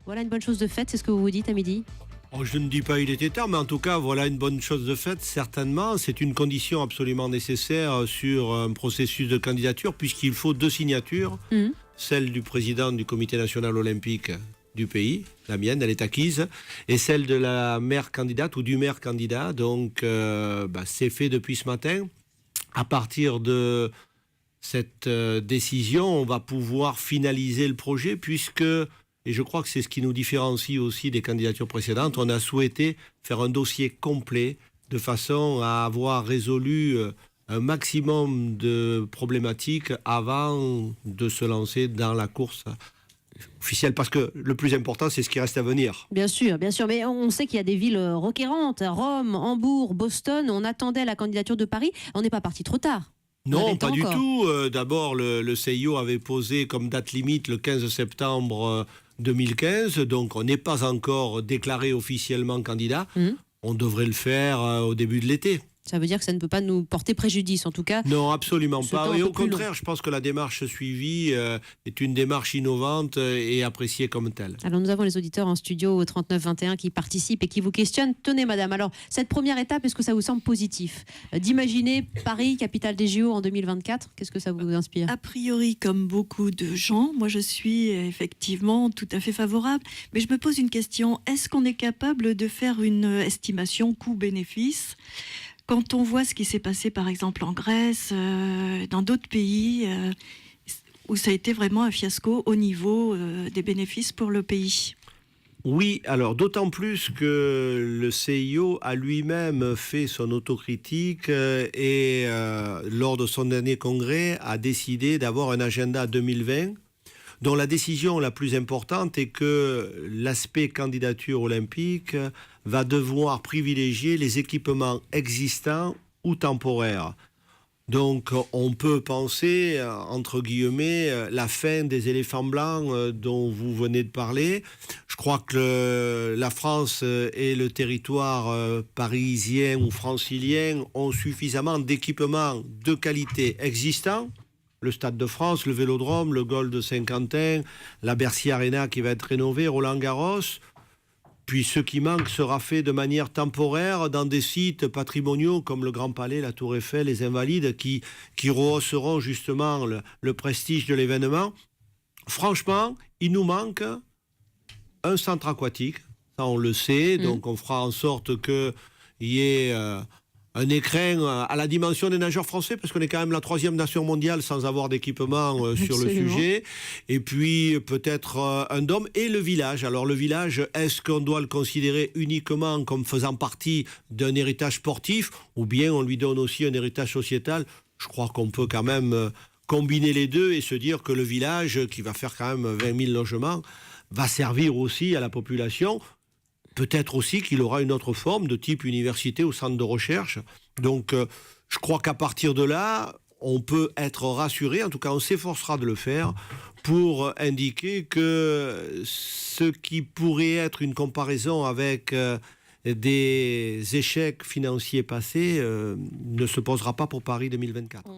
Voilà une bonne chose de faite, c'est ce que vous vous dites à midi? Oh, je ne dis pas il était temps, mais en tout cas, voilà une bonne chose de faite, certainement. C'est une condition absolument nécessaire sur un processus de candidature, puisqu'il faut 2 signatures. Mhm. Celle du président du comité national olympique du pays, la mienne, elle est acquise, et celle de la maire candidate ou du maire candidat. Donc, c'est fait depuis ce matin. À partir de cette décision, on va pouvoir finaliser le projet, puisque... Et je crois que c'est ce qui nous différencie aussi des candidatures précédentes. On a souhaité faire un dossier complet de façon à avoir résolu un maximum de problématiques avant de se lancer dans la course officielle. Parce que le plus important, c'est ce qui reste à venir. Bien sûr, mais on sait qu'il y a des villes requérantes, Rome, Hambourg, Boston. On attendait la candidature de Paris. On n'est pas parti trop tard. Non, pas du tout. D'abord, le CIO avait posé comme date limite le 15 septembre 2015, donc on n'est pas encore déclaré officiellement candidat. On devrait le faire au début de l'été. Ça veut dire que ça ne peut pas nous porter préjudice, en tout cas. Non, absolument pas. Et au contraire, je pense que la démarche suivie est une démarche innovante et appréciée comme telle. Alors nous avons les auditeurs en studio au 3921 qui participent et qui vous questionnent. Tenez madame, alors cette première étape, est-ce que ça vous semble positif d'imaginer Paris, capitale des JO en 2024? Qu'est-ce que ça vous inspire? A priori, comme beaucoup de gens, moi je suis effectivement tout à fait favorable. Mais je me pose une question, est-ce qu'on est capable de faire une estimation coût-bénéfice ? Quand on voit ce qui s'est passé par exemple en Grèce, dans d'autres pays, où ça a été vraiment un fiasco au niveau des bénéfices pour le pays. Oui, alors d'autant plus que le CIO a lui-même fait son autocritique et lors de son dernier congrès a décidé d'avoir un agenda 2020 dont la décision la plus importante est que l'aspect candidature olympique va devoir privilégier les équipements existants ou temporaires. Donc on peut penser, entre guillemets, la fin des éléphants blancs dont vous venez de parler. Je crois que la France et le territoire parisien ou francilien ont suffisamment d'équipements de qualité existants. Le Stade de France, le Vélodrome, le Gol de Saint-Quentin, la Bercy Arena qui va être rénovée, Roland-Garros. Puis ce qui manque sera fait de manière temporaire dans des sites patrimoniaux comme le Grand Palais, la Tour Eiffel, les Invalides, qui rehausseront justement le prestige de l'événement. Franchement, il nous manque un centre aquatique, ça on le sait, donc on fera en sorte qu'il y ait... un écrin à la dimension des nageurs français, parce qu'on est quand même la 3e nation mondiale sans avoir d'équipement sur le sujet. Et puis peut-être un dôme et le village. Alors le village, est-ce qu'on doit le considérer uniquement comme faisant partie d'un héritage sportif ou bien on lui donne aussi un héritage sociétal? Je crois qu'on peut quand même combiner les deux et se dire que le village, qui va faire quand même 20 000 logements, va servir aussi à la population. Peut-être aussi qu'il aura une autre forme de type université ou centre de recherche. Donc, je crois qu'à partir de là, on peut être rassuré, en tout cas on s'efforcera de le faire, pour indiquer que ce qui pourrait être une comparaison avec des échecs financiers passés ne se posera pas pour Paris 2024.